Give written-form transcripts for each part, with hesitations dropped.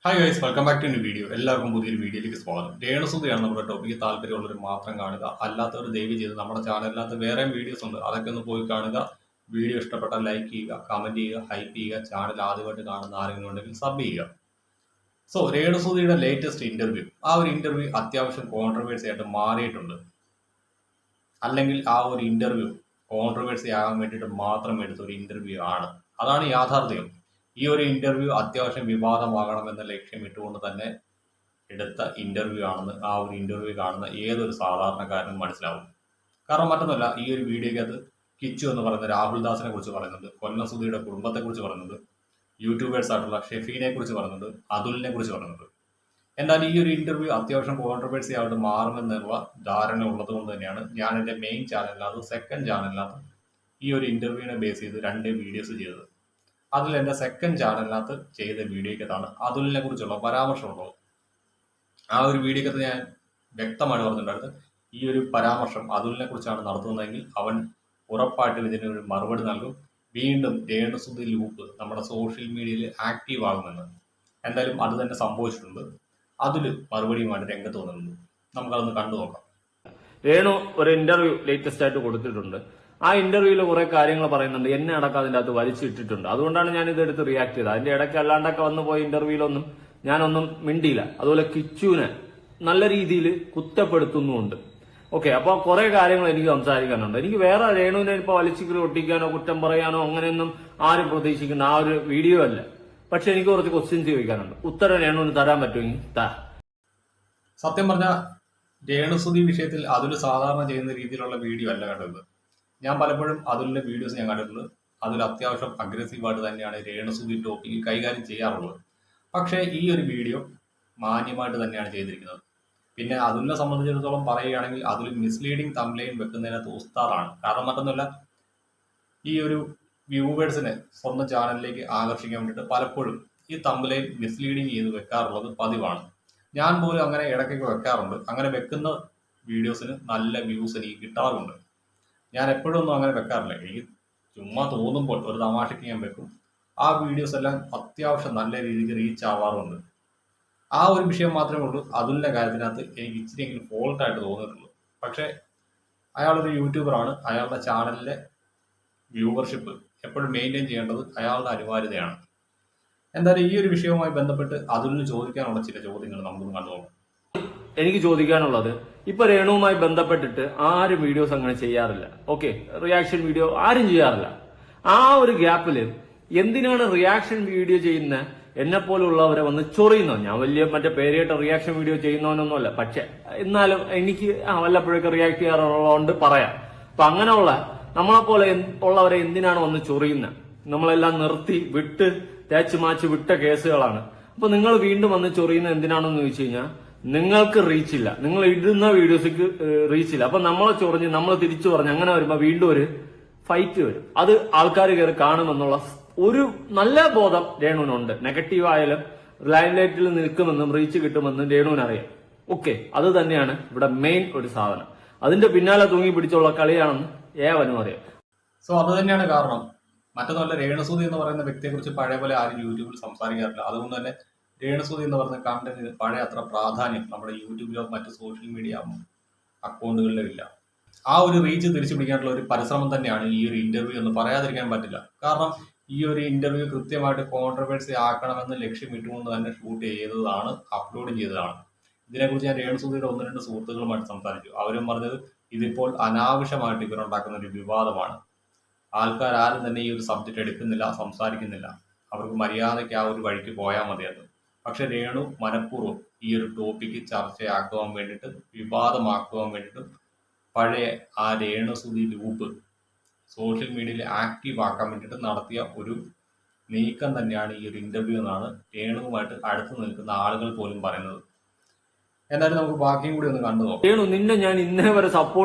Hi guys, welcome back to new video. എല്ലാവർക്കും പുതിയൊരു വീഡിയോയിലേക്ക് സ്വാഗതം. രേണുസുതിയാണ് നമ്മുടെ ടോപ്പിക്ക്. താല്പര്യമുള്ളവർ മാത്രം കാണുക, അല്ലാത്തവർ ദയവ് ചെയ്ത് നമ്മുടെ ചാനലിനകത്ത് വേറെയും വീഡിയോസ് ഉണ്ട്, അതൊക്കെ ഒന്ന് പോയി കാണുക. വീഡിയോ ഇഷ്ടപ്പെട്ടാൽ ലൈക്ക് ചെയ്യുക, കമന്റ് ചെയ്യുക, ഹൈപ്പ് ചെയ്യുക. ചാനൽ ആദ്യമായിട്ട് കാണുന്ന ആരെങ്കിലും ഉണ്ടെങ്കിൽ സബ് ചെയ്യുക. സോ രേണുസുതിയുടെ ലേറ്റസ്റ്റ് ഇന്റർവ്യൂ, ആ ഒരു ഇന്റർവ്യൂ അത്യാവശ്യം കോൺട്രവേഴ്സി ആയിട്ട് മാറിയിട്ടുണ്ട്. അല്ലെങ്കിൽ ആ ഒരു ഇന്റർവ്യൂ കോൺട്രവേഴ്സി ആകാൻ വേണ്ടിയിട്ട് മാത്രം എടുത്ത ഒരു ഇന്റർവ്യൂ ആണ്. അതാണ് യാഥാർത്ഥ്യം. ഈ ഒരു ഇന്റർവ്യൂ അത്യാവശ്യം വിവാദമാകണമെന്ന ലക്ഷ്യമിട്ടുകൊണ്ട് തന്നെ എടുത്ത ഇന്റർവ്യൂ ആണെന്ന് ആ ഒരു ഇന്റർവ്യൂ കാണുന്ന ഏതൊരു സാധാരണക്കാരനും മനസ്സിലാവും. കാരണം മറ്റൊന്നുമല്ല, ഈ ഒരു വീഡിയോയ്ക്കകത്ത് കിച്ചു എന്ന് പറയുന്ന രാഹുൽ ദാസിനെ കുറിച്ച് പറയുന്നുണ്ട്, കൊല്ലം സുധിയുടെ കുടുംബത്തെ കുറിച്ച് പറയുന്നുണ്ട്, യൂട്യൂബേഴ്സ് ആയിട്ടുള്ള ഷെഫീനെ കുറിച്ച് പറയുന്നുണ്ട്, അതുലിനെ കുറിച്ച് പറയുന്നുണ്ട്. എന്നാൽ ഈ ഒരു ഇന്റർവ്യൂ അത്യാവശ്യം കോൺട്രവേഴ്സി ആയിട്ട് മാറുമെന്നുള്ള ധാരണ ഉള്ളത് കൊണ്ട് തന്നെയാണ് ഞാൻ എൻ്റെ മെയിൻ ചാനലിനകത്ത് സെക്കൻഡ് ചാനലിനകത്ത് ഈ ഒരു ഇന്റർവ്യൂവിനെ ബേസ് ചെയ്ത് 2 വീഡിയോസ് ചെയ്തത്. അതിൽ എൻ്റെ സെക്കൻഡ് ചാനലിനകത്ത് ചെയ്ത വീഡിയോക്കകത്താണ് അതുലിനെ കുറിച്ചുള്ള പരാമർശമുള്ളത്. ആ ഒരു വീഡിയോക്കകത്ത് ഞാൻ വ്യക്തമായിട്ട് പറഞ്ഞിട്ടുണ്ടായിരുന്നു, ഈ ഒരു പരാമർശം അതുലിനെ കുറിച്ചാണ് നടത്തുന്നതെങ്കിൽ അവൻ ഉറപ്പായിട്ടും ഇതിനൊരു മറുപടി നൽകും. വീണ്ടും രേണുസുതി ലൂപ്പ് നമ്മുടെ സോഷ്യൽ മീഡിയയിൽ ആക്റ്റീവ് ആകുമെന്ന്. എന്തായാലും അത് തന്നെ സംഭവിച്ചിട്ടുണ്ട്. അതില് മറുപടിയുമായിട്ട് രംഗത്ത് വന്നിട്ടുണ്ട്. നമുക്കതൊന്ന് കണ്ടു നോക്കാം. രേണു ഒരു ഇന്റർവ്യൂ ലേറ്റസ്റ്റ് ആയിട്ട് കൊടുത്തിട്ടുണ്ട്. ആ ഇന്റർവ്യൂവിൽ കുറെ കാര്യങ്ങൾ പറയുന്നുണ്ട്. എന്നെ അടക്കം അതിന്റെ അകത്ത് വലിച്ചിട്ടിട്ടുണ്ട്. അതുകൊണ്ടാണ് ഞാൻ ഇതെടുത്ത് റിയാക്ട് ചെയ്തത്. അതിന്റെ ഇടയ്ക്ക് അല്ലാണ്ടൊക്കെ വന്നു പോയ ഇന്റർവ്യൂവിലൊന്നും ഞാനൊന്നും മിണ്ടിയില്ല. അതുപോലെ കിച്ചുവിനെ നല്ല രീതിയിൽ കുറ്റപ്പെടുത്തുന്നുമുണ്ട്. ഓക്കെ, അപ്പൊ കുറെ കാര്യങ്ങൾ എനിക്ക് സംസാരിക്കാനുണ്ട്. എനിക്ക് വേറെ രേണുവിനെ ഇപ്പൊ വലിച്ചിക്കറി ഒട്ടിക്കാനോ കുറ്റം പറയാനോ അങ്ങനെയൊന്നും ആരും പ്രതീക്ഷിക്കുന്ന ആ ഒരു വീഡിയോ അല്ല. പക്ഷെ എനിക്ക് കുറച്ച് ക്വസ്റ്റ്യൻസ് ചോദിക്കാനുണ്ട്. ഉത്തരം രേണുവിന് തരാൻ പറ്റുമെങ്കിൽ താ. സത്യം പറഞ്ഞ രേണുസുതി വിഷയത്തിൽ അതൊരു സാധാരണ ചെയ്യുന്ന രീതിയിലുള്ള വീഡിയോ അല്ല കണ്ടത്. ഞാൻ പലപ്പോഴും അതുലിന്റെ വീഡിയോസ് ഞാൻ കണ്ടിട്ടുണ്ട്. അതിൽ അത്യാവശ്യം അഗ്രസീവായിട്ട് തന്നെയാണ് രേണുസുതി ടോപ്പിക്ക് കൈകാര്യം ചെയ്യാറുള്ളത്. പക്ഷേ ഈ ഒരു വീഡിയോ മാന്യമായിട്ട് തന്നെയാണ് ചെയ്തിരിക്കുന്നത്. പിന്നെ അതുലിനെ സംബന്ധിച്ചിടത്തോളം പറയുകയാണെങ്കിൽ അതിൽ മിസ്ലീഡിങ് തംബ്ലൈൻ വെക്കുന്നതിനകത്ത് ഉസ്താദാണ്. കാരണം മറ്റൊന്നുമല്ല, ഈ ഒരു വ്യൂവേഴ്സിനെ സ്വന്തം ചാനലിലേക്ക് ആകർഷിക്കാൻ വേണ്ടിയിട്ട് പലപ്പോഴും ഈ തംബ്ലൈൻ മിസ്ലീഡിങ് ചെയ്ത് വെക്കാറുള്ളത് പതിവാണ്. ഞാൻ പോലും അങ്ങനെ ഇടയ്ക്കൊക്കെ വെക്കാറുണ്ട്. അങ്ങനെ വെക്കുന്ന വീഡിയോസിന് നല്ല വ്യൂസ് എനിക്ക് കിട്ടാറുണ്ട്. ഞാൻ എപ്പോഴും ഒന്നും അങ്ങനെ വെക്കാറില്ല. എനിക്ക് ചുമ്മാ തോന്നുമ്പോൾ ഒരു തമാശയ്ക്ക് ഞാൻ വെക്കും. ആ വീഡിയോസ് എല്ലാം അത്യാവശ്യം നല്ല രീതിക്ക് റീച്ച് ആവാറുണ്ട്. ആ ഒരു വിഷയം മാത്രമേ ഉള്ളൂ അതുലിന്റെ കാര്യത്തിനകത്ത് എനിക്ക് ഇച്ചിരിയെങ്കിലും ഫോൾട്ടായിട്ട് തോന്നിയിട്ടുള്ളൂ. പക്ഷേ അയാളൊരു യൂട്യൂബറാണ്. അയാളുടെ ചാനലിലെ വ്യൂവർഷിപ്പ് എപ്പോഴും മെയിൻറ്റെയിൻ ചെയ്യേണ്ടത് അയാളുടെ അനിവാര്യതയാണ്. എന്തായാലും ഈ ഒരു വിഷയവുമായി ബന്ധപ്പെട്ട് അതുലിന് ചോദിക്കാനുള്ള ചില ചോദ്യങ്ങൾ നമുക്കൊന്ന് കണ്ടുപോകാം. എനിക്ക് ചോദിക്കാനുള്ളത്, ഇപ്പൊ രേണുവുമായി ബന്ധപ്പെട്ടിട്ട് ആരും വീഡിയോസ് അങ്ങനെ ചെയ്യാറില്ല. ഓക്കെ, റിയാക്ഷൻ വീഡിയോ ആരും ചെയ്യാറില്ല. ആ ഒരു ഗ്യാപ്പില് എന്തിനാണ് റിയാക്ഷൻ വീഡിയോ ചെയ്യുന്ന എന്നെ പോലുള്ളവരെ വന്ന് ചൊറിയുന്നത്? ഞാൻ വലിയ മറ്റേ പേരായിട്ട് റിയാക്ഷൻ വീഡിയോ ചെയ്യുന്നവനൊന്നുമല്ല. പക്ഷെ എന്നാലും എനിക്ക് വല്ലപ്പോഴൊക്കെ റിയാക്ട് ചെയ്യാറുള്ളതുകൊണ്ട് പറയാം. അപ്പൊ അങ്ങനെയുള്ള നമ്മളെപ്പോലെ ഉള്ളവരെ എന്തിനാണ് വന്ന് ചൊറിയുന്നത്? നമ്മളെല്ലാം നിർത്തി വിട്ട് തേച്ച് മാച്ച് വിട്ട കേസുകളാണ്. അപ്പൊ നിങ്ങൾ വീണ്ടും വന്ന് ചൊറിയുന്നത് എന്തിനാണെന്ന് ചോദിച്ചു കഴിഞ്ഞാൽ, നിങ്ങൾക്ക് റീച്ച് ഇല്ല, നിങ്ങൾ ഇടുന്ന വീഡിയോസിക്ക് റീച്ച് ഇല്ല. അപ്പൊ നമ്മളെ ചൊറിഞ്ഞ് നമ്മൾ തിരിച്ചു പറഞ്ഞ് അങ്ങനെ വരുമ്പോ വീണ്ടും ഒരു ഫൈറ്റ് വരും. അത് ആൾക്കാർ കയറി കാണുമെന്നുള്ള ഒരു നല്ല ബോധം രേണുവിനുണ്ട്. നെഗറ്റീവ് ആയാലും ലൈൻ ലൈറ്റിൽ നിൽക്കുമെന്നും റീച്ച് കിട്ടുമെന്നും രേണുവിനറിയാം. ഓക്കെ, അത് തന്നെയാണ് ഇവിടെ മെയിൻ ഒരു സാധനം. അതിന്റെ പിന്നാലെ തൂങ്ങി പിടിച്ചുള്ള കളിയാണെന്ന് ഏവനും അറിയാം. സോ അത് തന്നെയാണ് കാരണം. മറ്റൊന്നുമല്ല, രേണുസുതി എന്ന് പറയുന്ന വ്യക്തിയെക്കുറിച്ച് പഴയ പോലെ ആരും യൂട്യൂബിൽ സംസാരിക്കാറില്ല. അതുകൊണ്ട് തന്നെ രേണുസുതി എന്ന് പറയുന്ന കണ്ടന്റിന് പഴയ അത്ര പ്രാധാന്യം നമ്മുടെ യൂട്യൂബിലോ മറ്റ് സോഷ്യൽ മീഡിയ അക്കൗണ്ടുകളിലോ ഇല്ല. ആ ഒരു റീച്ച് തിരിച്ചു പിടിക്കാനുള്ള ഒരു പരിശ്രമം തന്നെയാണ് ഈ ഒരു ഇന്റർവ്യൂ എന്ന് പറയാതിരിക്കാൻ പറ്റില്ല. കാരണം ഈ ഒരു ഇന്റർവ്യൂ കൃത്യമായിട്ട് കോൺട്രവേഴ്സി ആക്കണമെന്ന് ലക്ഷ്യമിട്ടുകൊണ്ട് തന്നെ ഷൂട്ട് ചെയ്തതാണ്, അപ്ലോഡ് ചെയ്തതാണ്. ഇതിനെക്കുറിച്ച് ഞാൻ രേണുസുതിയുടെ 1-2 സുഹൃത്തുക്കളുമായിട്ട് സംസാരിച്ചു. അവരും പറഞ്ഞത് ഇതിപ്പോൾ അനാവശ്യമായിട്ട് ഇവരുണ്ടാക്കുന്ന ഒരു വിവാദമാണ്. ആൾക്കാരും തന്നെ ഈ ഒരു സബ്ജക്റ്റ് എടുക്കുന്നില്ല, സംസാരിക്കുന്നില്ല. അവർക്ക് മര്യാദയ്ക്ക് ആ ഒരു വഴിക്ക് പോയാൽ മതിയായിരുന്നു. പക്ഷെ രേണു മനഃപൂർവ്വം ഈ ഒരു ടോപ്പിക്ക് ചർച്ചയാക്കുവാൻ വേണ്ടിയിട്ട്, വിവാദമാക്കുവാൻ വേണ്ടിയിട്ട് പഴയ ആ രേണുസുതി ലൂപ്പ് സോഷ്യൽ മീഡിയയിൽ ആക്റ്റീവ് ആക്കാൻ വേണ്ടിയിട്ട് നടത്തിയ ഒരു നീക്കം തന്നെയാണ് ഈ ഒരു ഇന്റർവ്യൂ എന്നാണ് രേണുവുമായിട്ട് അടുത്ത് നിൽക്കുന്ന ആളുകൾ പോലും പറയുന്നത്. എന്നാലും നമുക്ക് ബാക്കിയും കൂടി ഒന്ന് കണ്ടു നോക്കാം. രേണു, നിന്നെ ഞാൻ ഇന്നേ വരെ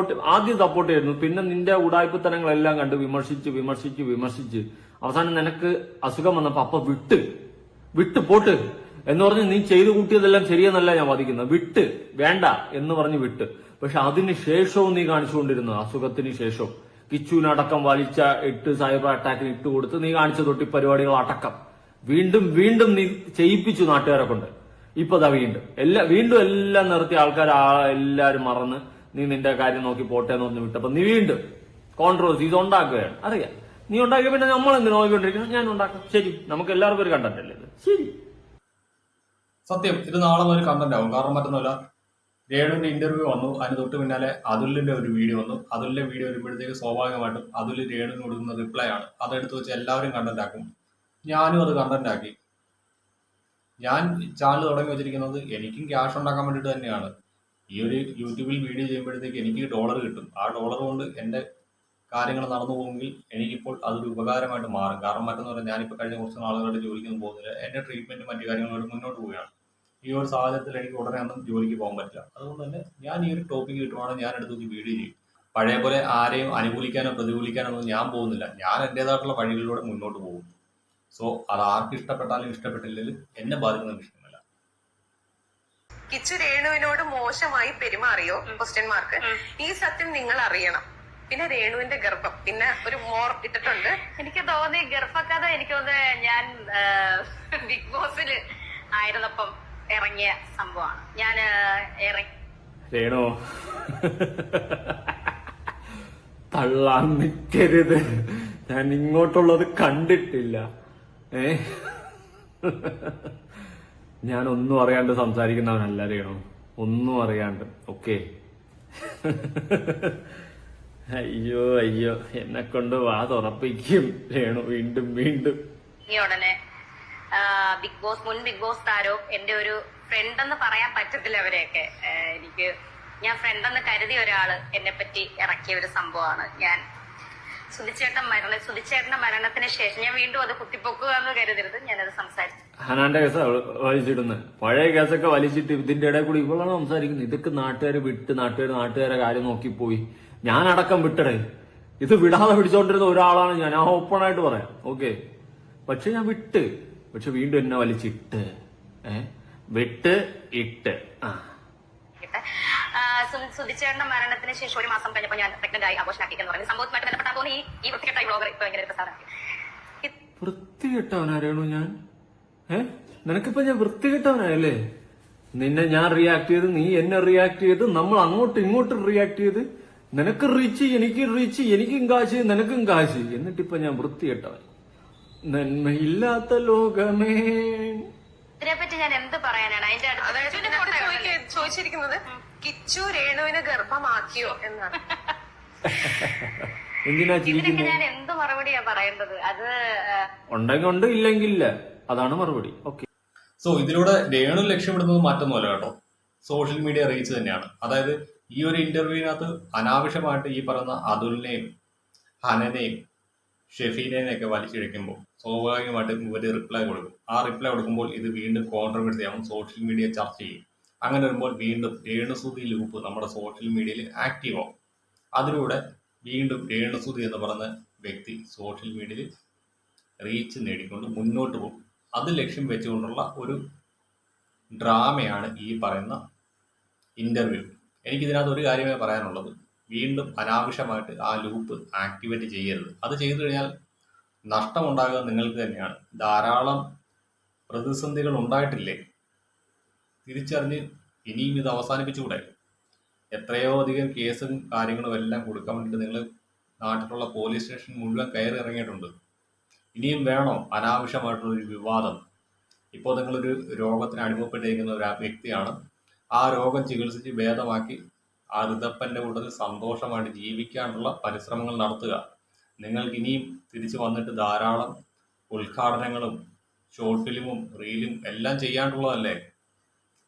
ആദ്യം സപ്പോർട്ട് ചെയ്യുന്നു. പിന്നെ നിന്റെ ഉടായ്പത്തനങ്ങളെല്ലാം കണ്ട് വിമർശിച്ച് അവസാനം നിനക്ക് അസുഖം വന്നപ്പോ അപ്പൊ വിട്ട് പോട്ട് എന്ന് പറഞ്ഞ് നീ ചെയ്തു കൂട്ടിയതെല്ലാം ശരിയെന്നല്ല ഞാൻ വാദിക്കുന്നത്. വേണ്ട എന്ന് പറഞ്ഞ് വിട്ട്. പക്ഷെ അതിന് ശേഷവും നീ കാണിച്ചുകൊണ്ടിരുന്നു, അസുഖത്തിന് ശേഷവും കിച്ചുവിനടക്കം വലിച്ച 8 സൈബർ അറ്റാക്കിന് ഇട്ടുകൊടുത്ത് നീ കാണിച്ച തൊട്ടി പരിപാടികൾ അടക്കം വീണ്ടും വീണ്ടും നീ ചെയ്യിപ്പിച്ചു നാട്ടുകാരെ കൊണ്ട്. ഇപ്പൊ ദാ വീണ്ടും എല്ലാം നിർത്തി ആൾക്കാർ എല്ലാരും മറന്ന് നീ നിന്റെ കാര്യം നോക്കി പോട്ടെ എന്ന് പറഞ്ഞ് വിട്ടപ്പോ നീ വീണ്ടും കോൺട്രവേഴ്സീസ് ഉണ്ടാക്കുകയാണ്. അറിയാം നീ ഉണ്ടാക്കിയ പിന്നെ നമ്മൾ എന്തിനു നോക്കിക്കൊണ്ടിരിക്കണം? ഞാൻ ഉണ്ടാക്കാം. ശരി, നമുക്ക് എല്ലാവർക്കും ഒരു കണ്ടന്റ് അല്ലേ ഇത്? ശരി, സത്യം ഇത് നാളെ മുതൽ കണ്ടന്റ് ആവും. കാരണം മറ്റൊന്നുമല്ല, രേണുവിന്റെ ഇന്റർവ്യൂ വന്നു, അതിന് തൊട്ട് പിന്നാലെ അതുലിന്റെ ഒരു വീഡിയോ വന്നു. അതുലിന്റെ വീഡിയോ വരുമ്പോഴത്തേക്ക് സ്വാഭാവികമായിട്ടും അതുൽ രേണുവിന് കൊടുക്കുന്ന റിപ്ലൈ ആണ്. അതെടുത്ത് വെച്ച് എല്ലാവരും കണ്ടന്റ് ആക്കും. ഞാനും അത് കണ്ടന്റ് ആക്കി. ഞാൻ ചാനൽ തുടങ്ങി വെച്ചിരിക്കുന്നത് എനിക്കും ക്യാഷ് ഉണ്ടാക്കാൻ വേണ്ടിയിട്ട് തന്നെയാണ്. ഈ ഒരു യൂട്യൂബിൽ വീഡിയോ ചെയ്യുമ്പോഴത്തേക്ക് എനിക്ക് ഡോളർ കിട്ടും. ആ ഡോളർ കൊണ്ട് എൻ്റെ കാര്യങ്ങൾ നടന്നു പോകുമെങ്കിൽ എനിക്കിപ്പോൾ അതൊരു ഉപകാരമായിട്ട് മാറും. കാരണം മറ്റെന്ന് പറഞ്ഞാൽ ഞാനിപ്പോൾ കഴിഞ്ഞ കുറച്ച് നാളുകളുടെ ജോലിക്കൊന്നും പോകുന്നില്ല. എൻ്റെ ട്രീറ്റ്മെൻറ്റ് മറ്റു കാര്യങ്ങളോട് മുന്നോട്ട് പോവുകയാണ്. ഈ ഒരു സാഹചര്യത്തിൽ എനിക്ക് ഉടനെ ഒന്നും ജോലിക്ക് പോകാൻ പറ്റില്ല. അതുകൊണ്ട് തന്നെ ഞാൻ ഈ ഒരു ടോപ്പിക്ക് കിട്ടുവാണെങ്കിൽ ഞാൻ എടുത്ത് വീഡിയോ ചെയ്യും. പഴയ പോലെ ആരെയും അനുകൂലിക്കാനോ പ്രതികൂലിക്കാനോ ഒന്നും ഞാൻ പോകുന്നില്ല. ഞാൻ എൻ്റേതായിട്ടുള്ള വഴികളിലൂടെ മുന്നോട്ട് പോകും. സോ അത് ആർക്ക് ഇഷ്ടപ്പെട്ടാലും ഇഷ്ടപ്പെട്ടില്ലെങ്കിലും എന്നെ ബാധിക്കുന്ന വിഷയമല്ല. കിച്ചു രേണുവിനോട് മോശമായി പെരുമാറിയോ? Question mark. ഈ സത്യം നിങ്ങൾ അറിയണം. പിന്നെ രേണുവിന്റെ ഗർഭം പിന്നെ ഒരു മോർ ഇട്ടിട്ടുണ്ട്. എനിക്ക് തോന്നി ഗർഭക്കഥ എനിക്ക് തോന്നുന്നത് ഞാൻ ബിഗ് ബോസിൽ ആയിരുന്നപ്പം ഇറങ്ങിയ സംഭവമാണ്. ഞാൻ രേണു തള്ളാൻ നിൽക്കരുത്. ഞാൻ ഇങ്ങോട്ടുള്ളത് കണ്ടിട്ടില്ല. ഞാൻ ഒന്നും അറിയാണ്ട് സംസാരിക്കുന്നവനല്ല രേണു, ഒന്നും അറിയാണ്ട്. ഓക്കെ. അയ്യോ അയ്യോ, എന്നെ കൊണ്ട് വാ തുറപ്പിക്കും രേണു വീണ്ടും വീണ്ടും. ഈ ഉടനെ മുൻ ബിഗ് ബോസ് താരോ എന്റെ ഒരു ഫ്രണ്ട് എന്ന് പറയാൻ പറ്റത്തില്ല അവരെയൊക്കെ. ഞാൻ ഫ്രണ്ട് എന്ന് കരുതിയ ഒരാള് എന്നെ പറ്റി ഇറക്കിയ ഒരു സംഭവമാണ്. ഞാൻ സുധിച്ചേട്ടന്റെ മരണത്തിന് ശേഷം ഞാൻ വീണ്ടും അത് കുത്തിപ്പൊക്കുക എന്ന് കരുതരുത്, ഞാനത് സംസാരിച്ചു. ഹനാന്റെ കേസ് വലിച്ചിടുന്നത്, പഴയ കേസൊക്കെ വലിച്ചിട്ട് ഇതിന്റെ ഇടയിൽ കൂടി ഇവളാണ് സംസാരിക്കുന്നത്. ഇതൊക്കെ നാട്ടുകാർ വിട്ട് നാട്ടുകാരെ കാര്യം നോക്കിപ്പോയി. ഞാനടക്കം വിട്ടടേ. ഇത് വിടാതെ പിടിച്ചോണ്ടിരുന്ന ഒരാളാണ് ഞാൻ, ആ ഓപ്പണായിട്ട് പറയാം. ഓക്കെ, പക്ഷെ ഞാൻ പക്ഷെ വീണ്ടും എന്നെ വലിച്ചിട്ട് സുധിച്ചേട്ടന്റെ മരണത്തിന് ശേഷം ഒരു മാസം കഴിഞ്ഞപ്പോൾ ഞാൻ പ്രഗ്നന്റ് ആയി ആഘോഷമാക്കിയെന്ന് പറയുന്നത് സംഭവത്തുമായിട്ട് ബന്ധപ്പെട്ടാ തോന്നി ഈ വൃത്തികെട്ടായി ബ്ലോഗർ ഇപ്പൊ എങ്ങനെ പ്രസാദമാക്കി. വൃത്തികെട്ടവനാരേണു ഞാൻ? നിനക്കിപ്പോ ഞാൻ വൃത്തികെട്ടവനായല്ലേ? നിന്നെ ഞാൻ റിയാക്ട് ചെയ്ത്, നീ എന്നെ റിയാക്ട് ചെയ്ത്, നമ്മൾ അങ്ങോട്ടും ഇങ്ങോട്ടും റിയാക്ട് ചെയ്ത്, നിനക്ക് റീച്ച് എനിക്കും കാശ് നിനക്കും കാശ്, എന്നിട്ടിപ്പോ ഞാൻ വൃത്തികെട്ടവൻ. നന്മയില്ലാത്ത ലോകമേ. ഇതിനെപ്പറ്റി ഞാൻ എന്ത് പറയാനാണ്? അതിന്റെ ചോദിച്ചിരിക്കുന്നത് കിച്ചു രേണുവിന് ഗർഭമാക്കിയോ എന്നാണ്. എന്തിനാ ഇതിനൊക്കെ ഞാൻ എന്ത് മറുപടിയാ പറയേണ്ടത്? അത് ഉണ്ടെങ്കിൽ ഉണ്ട്, ഇല്ലെങ്കിൽ ഇല്ല, അതാണ് മറുപടി. ഓക്കെ. സോ ഇതിലൂടെ രേണു ലക്ഷ്യമിടുന്നത് മറ്റൊന്നുമല്ല കേട്ടോ, സോഷ്യൽ മീഡിയ റീച്ച് തന്നെയാണ്. അതായത് ഈ ഒരു ഇന്റർവ്യൂവിനകത്ത് അനാവശ്യമായിട്ട് ഈ പറയുന്ന അതുലിനെയും ഹനനെയും ഷെഫീനെയും ഒക്കെ വലിച്ചിഴക്കുമ്പോൾ സ്വാഭാവികമായിട്ടും ഇവര് റിപ്ലൈ കൊടുക്കും. ആ റിപ്ലൈ കൊടുക്കുമ്പോൾ ഇത് വീണ്ടും കോൺട്രവേഴ്സി ആവും, സോഷ്യൽ മീഡിയ ചർച്ച ചെയ്യും. അങ്ങനെ വരുമ്പോൾ വീണ്ടും രേണുസുതി ലൂപ്പ് നമ്മുടെ സോഷ്യൽ മീഡിയയിൽ ആക്റ്റീവ് ആവും. അതിലൂടെ വീണ്ടും രേണുസുതി എന്ന് പറയുന്ന വ്യക്തി സോഷ്യൽ മീഡിയയിൽ റീച്ച് നേടിക്കൊണ്ട് മുന്നോട്ട് പോകും. അത് ലക്ഷ്യം വെച്ചുകൊണ്ടുള്ള ഒരു ഡ്രാമയാണ് ഈ പറയുന്ന ഇന്റർവ്യൂ. എനിക്കിതിനകത്ത് ഒരു കാര്യമേ പറയാനുള്ളത്, വീണ്ടും അനാവശ്യമായിട്ട് ആ ലൂപ്പ് ആക്ടിവേറ്റ് ചെയ്യരുത്. അത് ചെയ്തു കഴിഞ്ഞാൽ നഷ്ടമുണ്ടാകുക നിങ്ങൾക്ക് തന്നെയാണ്. ധാരാളം പ്രതിസന്ധികൾ ഉണ്ടായിട്ടില്ലേ, തിരിച്ചറിഞ്ഞ് ഇനിയും ഇത് അവസാനിപ്പിച്ചുകൂടെ? എത്രയോ അധികം കേസും കാര്യങ്ങളും എല്ലാം കൊടുക്കാൻ വേണ്ടിയിട്ട് നിങ്ങൾ നാട്ടിലുള്ള പോലീസ് സ്റ്റേഷൻ മുഴുവൻ കയറി ഇറങ്ങിയിട്ടുണ്ട്. ഇനിയും വേണോ അനാവശ്യമായിട്ടുള്ളൊരു വിവാദം? ഇപ്പോൾ നിങ്ങളൊരു രോഗത്തിന് അടിമപ്പെട്ടിരിക്കുന്ന ഒരു വ്യക്തിയാണ്. ആ രോഗം ചികിത്സിച്ച് ഭേദമാക്കി ആ ഋതപ്പൻ്റെ കൂട്ടത്തിൽ സന്തോഷമായിട്ട് ജീവിക്കാനുള്ള പരിശ്രമങ്ങൾ നടത്തുക. നിങ്ങൾക്ക് ഇനിയും തിരിച്ചു വന്നിട്ട് ധാരാളം ഉദ്ഘാടനങ്ങളും ഷോർട്ട് ഫിലിമും റീലും എല്ലാം ചെയ്യാണ്ടുള്ളതല്ലേ.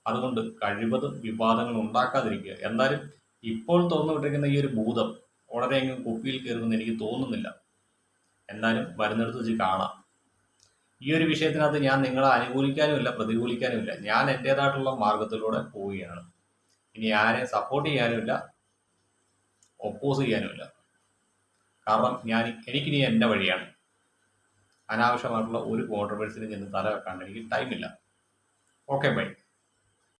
അതുകൊണ്ട് കഴിവതും വിവാദങ്ങൾ ഉണ്ടാക്കാതിരിക്കുക. എന്തായാലും ഇപ്പോൾ തുറന്നുവിട്ടിരിക്കുന്ന ഈ ഒരു ഭൂതം ഉടനെയെങ്കിലും കുപ്പിയിൽ കയറുമെന്ന് എനിക്ക് തോന്നുന്നില്ല. എന്തായാലും വരുന്നിടത്ത് വെച്ച് കാണാം. ഈ ഒരു വിഷയത്തിനകത്ത് ഞാൻ നിങ്ങളെ അനുകൂലിക്കാനുമില്ല പ്രതികൂലിക്കാനുമില്ല. ഞാൻ എൻ്റേതായിട്ടുള്ള മാർഗത്തിലൂടെ പോവുകയാണ്. ഇനി ആരെയും സപ്പോർട്ട് ചെയ്യാനുമില്ല, ഒപ്പോസ് ചെയ്യാനുമില്ല. കാരണം എനിക്കിനി എൻ്റെ വഴിയാണ്. അനാവശ്യമായിട്ടുള്ള ഒരു കോൺട്രവേഴ്സിയിൽ ചെന്ന് തല വെക്കാണ്ട് എനിക്ക് ടൈമില്ല. Okay, by.